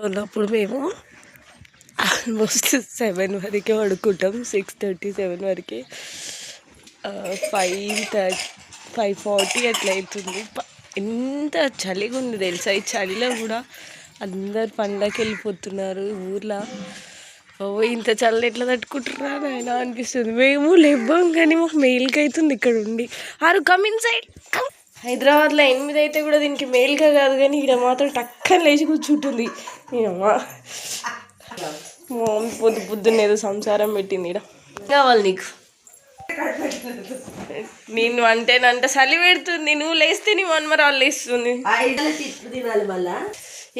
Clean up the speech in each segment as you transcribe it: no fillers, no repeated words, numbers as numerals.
ఉన్నప్పుడు మేము ఆల్మోస్ట్ 7 వరకే పడుకుంటాం. 6:30 7 వరకే. 5:40 అట్లా అవుతుంది. ఎంత చలిగా ఉంది తెలుసా. ఈ చలిలో కూడా అందరు పండగకి వెళ్ళిపోతున్నారు ఊర్లో. ఇంత చల్ల ఎట్లా తట్టుకుంటున్నా నాయన అనిపిస్తుంది. మేము లేవ్వం కానీ మాకు మెయిల్కి అవుతుంది ఇక్కడ ఉండి. Come in side. హైదరాబాద్లో 8 అయితే కూడా దీనికి మెయిల్గా కాదు, కానీ ఇక్కడ మాత్రం టక్కని లేచి కూర్చుంటుంది. మా మమ్మీ పొద్దున్నే ఏదో సంసారం పెట్టింది. ఇక్కడ కావాలి నీకు. నేను అంటేనంట చలి పెడుతుంది, నువ్వు లేస్తే నీ మన్మరాలు లేస్తుంది.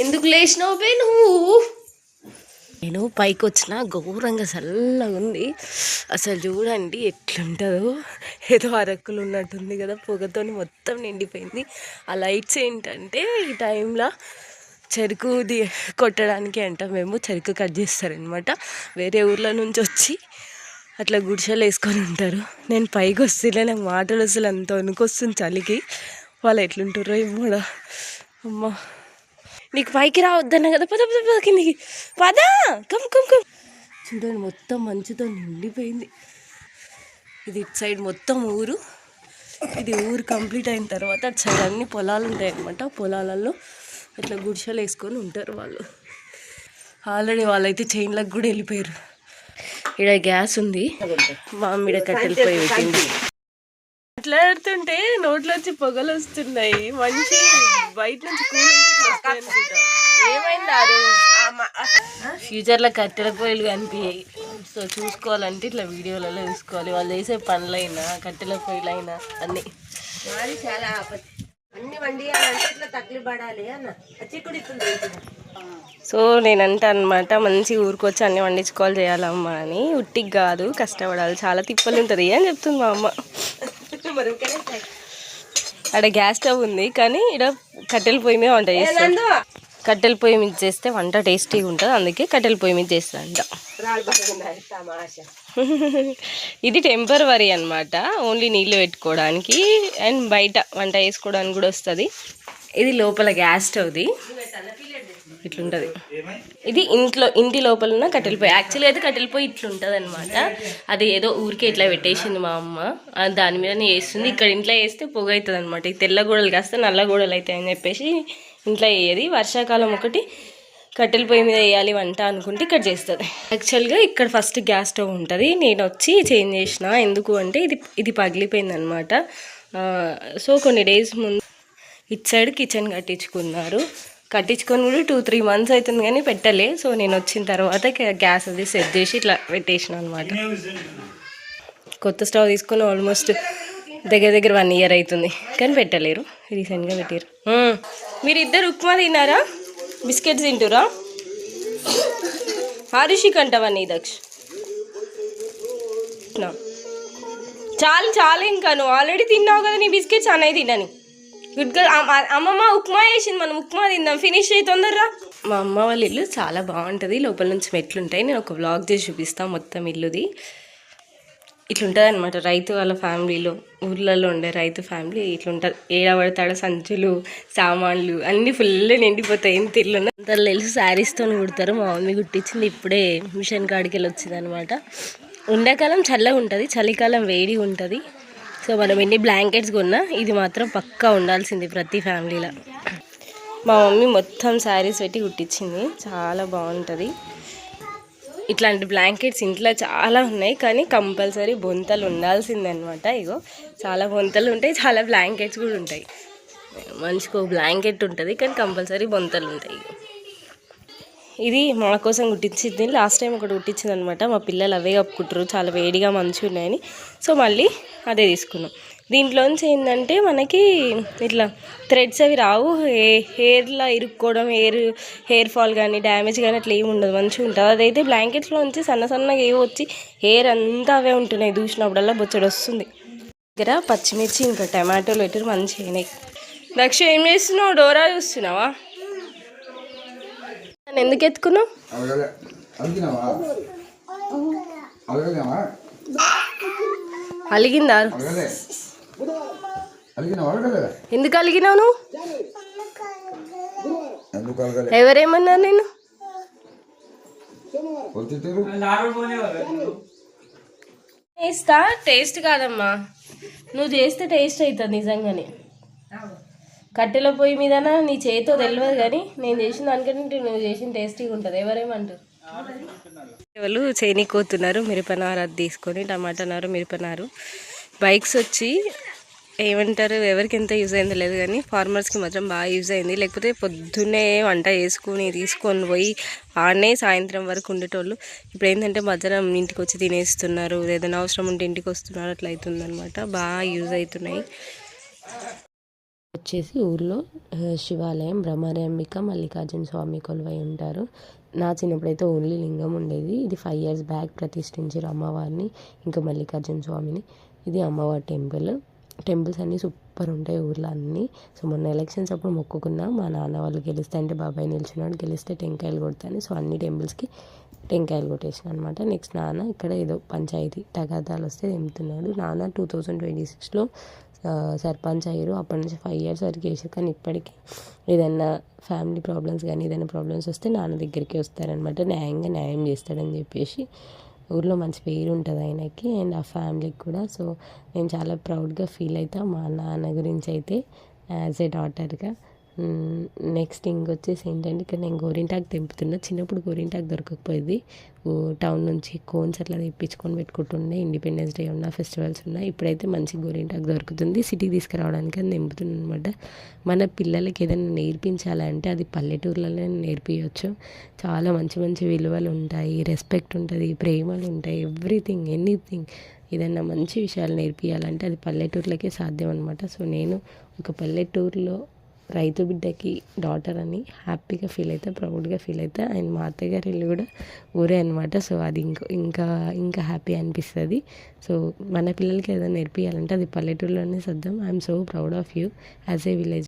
ఎందుకు లేచినావు పే నువ్వు? నేను పైకి వచ్చిన ఘోరంగా చల్లగా ఉంది. అసలు చూడండి ఎట్లుంటుందో. ఏదో అరకులు ఉన్నట్టుంది కదా, పొగతో మొత్తం నిండిపోయింది. ఆ లైట్స్ ఏంటంటే ఈ టైంలో చెరుకు కొట్టడానికి అంట. మేము చెరుకు కట్ చేస్తారనమాట. వేరే ఊర్ల నుంచి వచ్చి అట్లా గుడిసెలు వేసుకొని ఉంటారు. నేను పైకి వస్తే నాకు మాటలు అసలు అంత వణుకొస్తుంది చలికి. వాళ్ళు ఎట్లుంటారో ఏమో. అమ్మ నీకు పైకి రావద్దన్నా కదా, పద పద కిందికి పదా. Come come come. చూడండి మొత్తం మంచుతో నిండిపోయింది. ఇది ఇటు సైడ్ మొత్తం ఊరు. ఇది ఊరు కంప్లీట్ అయిన తర్వాత అటు సైడ్ అన్ని పొలాలు ఉంటాయి అన్నమాట. పొలాలలో ఇట్లా గుడిసెలు వేసుకొని ఉంటారు వాళ్ళు. ఆల్రెడీ వాళ్ళైతే చైన్లకు కూడా వెళ్ళిపోయారు. ఇక్కడ గ్యాస్ ఉంది, మా మీద కట్టెలు పోయి పెట్టింది. మాట్లాడుతుంటే నోట్లోంచి పొగలు వస్తున్నాయి. మంచి బయట నుంచి కూల్ అనుకుంటా. ఏమైందారు ఫ్యూచర్లో కట్టెల పొయ్యిలు కనిపించాయి. సో చూసుకోవాలంటే ఇట్లా వీడియోలలో చూసుకోవాలి. వాళ్ళు చేసే పనులైనా కట్టెల పొయ్యిలు అయినా అన్నీ. చాలా సో నేనంట అనమాట, మంచి ఊరికొచ్చి అన్నీ వండించుకోవాలి చేయాలమ్మా అని. ఉట్టికి కాదు, కష్టపడాలి, చాలా తిప్పలు ఉంటుంది అని చెప్తుంది మా అమ్మ. అక్కడ గ్యాస్ స్టవ్ ఉంది కానీ ఇక్కడ కట్టెల పొయ్యి మీద వంట చేస్తాను. కట్టెల పొయ్యి మీద చేస్తే వంట టేస్టీగా ఉంటుంది, అందుకే కట్టెల పొయ్యి మీద చేస్తా అంట. ఇది టెంపరవరీ అనమాట, ఓన్లీ నీళ్ళు పెట్టుకోవడానికి అండ్ బయట వంట చేసుకోవడానికి కూడా వస్తుంది. ఇది లోపల గ్యాస్ స్టవ్ది ఇట్లుంటుంది. ఇది ఇంటి లోపల ఉన్న కట్టెల పొయ్యి. యాక్చువల్గా అయితే కట్టెల పొయ్యి ఇట్లుంటుంది అనమాట. అది ఏదో ఊరికే ఇట్లా పెట్టేసింది మా అమ్మ, దాని మీదనే వేస్తుంది. ఇక్కడ ఇంట్లో వేస్తే పొగ అవుతుంది అనమాట. ఈ తెల్ల గోడలు కాస్తే నల్ల గోడలు అవుతాయి అని చెప్పేసి ఇంట్లో వేయది. వర్షాకాలం ఒకటి కట్టెల పొయ్యి మీద వేయాలి వంట అనుకుంటే ఇక్కడ చేస్తుంది. యాక్చువల్గా ఇక్కడ ఫస్ట్ గ్యాస్ స్టవ్ ఉంటుంది. నేను వచ్చి చేంజ్ చేసిన. ఎందుకు అంటే ఇది పగిలిపోయింది అనమాట. సో కొన్ని డేస్ ముందు ఇటు సైడ్ కిచెన్ కట్టించుకొని కూడా 2-3 months అవుతుంది కానీ పెట్టలే. సో నేను వచ్చిన తర్వాత గ్యాస్ అది సెట్ చేసి ఇట్లా పెట్టేసిన అనమాట. కొత్త స్టవ్ తీసుకొని ఆల్మోస్ట్ దగ్గర 1 year అవుతుంది కానీ పెట్టలేరు, రీసెంట్గా పెట్టారు. మీరు ఇద్దరు ఉప్మా తిన్నారా? బిస్కెట్స్ తింటురా? హారిషిక్ అంటావా నీ దక్ష? చాలు ఇంకా నువ్వు ఆల్రెడీ తిన్నావు కదా నీ బిస్కెట్స్. అన్నయ్య తినని గుడ్గా. అమ్మమ్మ ఉప్మా వేసింది, మనం ఉప్మా తిందాం. ఫినిష్ అయ్యి తొందరరా. మా అమ్మ వాళ్ళ ఇల్లు చాలా బాగుంటుంది. లోపల నుంచి మెట్లుంటాయి. నేను ఒక వ్లాగ్ చేసి చూపిస్తాను మొత్తం ఇల్లుది. ఇట్లుంటుంది అనమాట. రైతు వాళ్ళ ఫ్యామిలీలో, ఊర్లలో ఉండే రైతు ఫ్యామిలీ ఇట్లుంటుంది. ఏడబడతాడ సంచులు సామాన్లు అన్నీ ఫుల్ నిండిపోతాయి. ఎంత ఇల్లు అంత తెలుసు. శారీస్తో కుడతారు. మా మమ్మీ కుట్టించింది. ఇప్పుడే మిషన్ కాడికి వెళ్ళి వచ్చింది అనమాట. ఎండాకాలం చల్లగా ఉంటుంది, చలికాలం వేడి ఉంటుంది. సో మనం ఎన్ని బ్లాంకెట్స్ కొన్నా ఇది మాత్రం పక్కా ఉండాల్సింది ప్రతి ఫ్యామిలీలో. మా మమ్మీ మొత్తం శారీస్ పెట్టి కుట్టించింది, చాలా బాగుంటుంది. ఇట్లాంటి బ్లాంకెట్స్ ఇంట్లో చాలా ఉన్నాయి కానీ కంపల్సరీ బొంతలు ఉండాల్సిందే అనమాట. ఇగో చాలా బొంతలు ఉంటాయి, చాలా బ్లాంకెట్స్ కూడా ఉంటాయి. మనిషికి ఒక బ్లాంకెట్ ఉంటుంది కానీ కంపల్సరీ బొంతలు ఉంటాయి. ఇది మా కోసం కుట్టించింది. లాస్ట్ టైం ఒకటి కుట్టించింది అనమాట. మా పిల్లలు అవే కప్పుకుంటారు, చాలా వేడిగా మంచిగా ఉన్నాయని. సో మళ్ళీ అదే తీసుకున్నాం. దీంట్లోంచి ఏంటంటే మనకి ఇట్లా థ్రెడ్స్ అవి రావు. హెయిర్లో ఇరుక్కోవడం, హెయిర్ ఫాల్ కానీ డ్యామేజ్ కానీ అట్లా ఏమి ఉండదు, మంచిగా ఉంటుంది. అదైతే బ్లాంకెట్స్లో నుంచి సన్నగా ఏవో వచ్చి హెయిర్ అంతా అవే ఉంటున్నాయి. దూసినప్పుడల్లా బొచ్చడు వస్తుంది. దగ్గర పచ్చిమిర్చి ఇంకా టమాటోలు పెట్టి మంచిగా అయినాయి. దక్ష ఏం చేస్తున్నావు? డోరా చూస్తున్నావా? ఎందుకు ఎత్తుకున్నావు? అలిగిందా? ఎందుకు అలిగినావు నువ్వు? ఎవరేమన్నారు నేను? చేస్తా టేస్ట్ కాదమ్మా, నువ్వు చేస్తే టేస్ట్ అవుతుంది నిజంగానే. కట్టెల పొయ్యి మీదనా నీ చేతితో తెలియదు కానీ నేను చేసిన దానికంటే నువ్వు చేసిన టేస్టీగా ఉంటుంది. ఎవరేమంటారు? వాళ్ళు చేయనీకోతున్నారు మిరపనారు అది తీసుకొని, టమాటా నారు మిరపనారు. బైక్స్ వచ్చి ఏమంటారు, ఎవరికి ఎంత యూజ్ అయిందో లేదు కానీ ఫార్మర్స్కి మాత్రం బాగా యూజ్ అయింది. లేకపోతే పొద్దున్నే వంట చేసుకుని తీసుకొని పోయి ఆడనే సాయంత్రం వరకు ఉండేటోళ్ళు. ఇప్పుడు ఏంటంటే మధ్యాహ్నం ఇంటికి వచ్చి తినేస్తున్నారు, ఏదైనా అవసరం ఉంటే ఇంటికి వస్తున్నారు, అట్లా అవుతుంది అనమాట. బాగా యూజ్ అవుతున్నాయి. వచ్చేసి ఊర్లో శివాలయం బ్రహ్మరి అంబిక మల్లికార్జున స్వామి కొలువై ఉంటారు. నా చిన్నప్పుడైతే ఓన్లీ లింగం ఉండేది. ఇది 5 years బ్యాక్ ప్రతిష్ఠించారు అమ్మవారిని, ఇంకా మల్లికార్జున స్వామిని. ఇది అమ్మవారి టెంపుల్స్ అన్నీ సూపర్ ఉంటాయి ఊర్లో అన్నీ. సో మొన్న ఎలక్షన్స్ అప్పుడు మొక్కుకున్నా, మా నాన్న వాళ్ళు గెలిస్తే, అంటే బాబాయ్ నిల్చున్నాడు, గెలిస్తే టెంకాయలు కొడతాను. సో అన్ని టెంపుల్స్కి టెంకాయలు కొట్టేసిన అనమాట. నెక్స్ట్ నాన్న ఇక్కడ ఏదో పంచాయతీ తగాదాలు వస్తే తెంపుతున్నాడు. నాన్న 2026లో సర్పంచ్ అయ్యారు. అప్పటి నుంచి 5 years వరకు చేశారు. కానీ ఇప్పటికీ ఏదైనా ఫ్యామిలీ ప్రాబ్లమ్స్ కానీ ఏదైనా ప్రాబ్లమ్స్ వస్తే నాన్న దగ్గరికి వస్తారనమాట. న్యాయం చేస్తాడని చెప్పేసి ఊర్లో మంచి పేరు ఉంటుంది ఆయనకి అండ్ ఆ ఫ్యామిలీకి కూడా. సో నేను చాలా ప్రౌడ్గా ఫీల్ అవుతా మా నాన్న గురించి అయితే యాజ్ ఏ డాటర్గా. నెక్స్ట్ ఇంకొచ్చేసి ఏంటంటే ఇక్కడ నేను గోరింటాకు తెంపుతున్నా. చిన్నప్పుడు గోరింటాకు దొరకకపోయేది. టౌన్ నుంచి కోన్స్ అట్లా తెప్పించుకొని పెట్టుకుంటుండే, ఇండిపెండెన్స్ డే ఉన్న ఫెస్టివల్స్ ఉన్నాయి. ఇప్పుడైతే మంచి గోరింటాకు దొరుకుతుంది, సిటీకి తీసుకురావడానికి అని తెంపుతున్నాను అనమాట. మన పిల్లలకి ఏదైనా నేర్పించాలంటే అది పల్లెటూర్లలోనే నేర్పించవచ్చు. చాలా మంచి మంచి విలువలు ఉంటాయి, రెస్పెక్ట్ ఉంటుంది, ప్రేమలు ఉంటాయి, ఎనీథింగ్ ఏదైనా మంచి విషయాలు నేర్పించాలంటే అది పల్లెటూర్లకే సాధ్యం అనమాట. సో నేను ఒక పల్లెటూరులో రైతు బిడ్డకి డాటర్ అని హ్యాపీగా ఫీల్ అవుతా, ప్రౌడ్గా ఫీల్ అవుతా. అండ్ మా అత్తగారి ఇల్లు కూడా ఊరే అనమాట. సో అది ఇంకా హ్యాపీ అనిపిస్తుంది. సో మన పిల్లలకి ఏదైనా నేర్పించాలంటే అది పల్లెటూరులోనే సాధ్యం. I'm so proud of you as a village.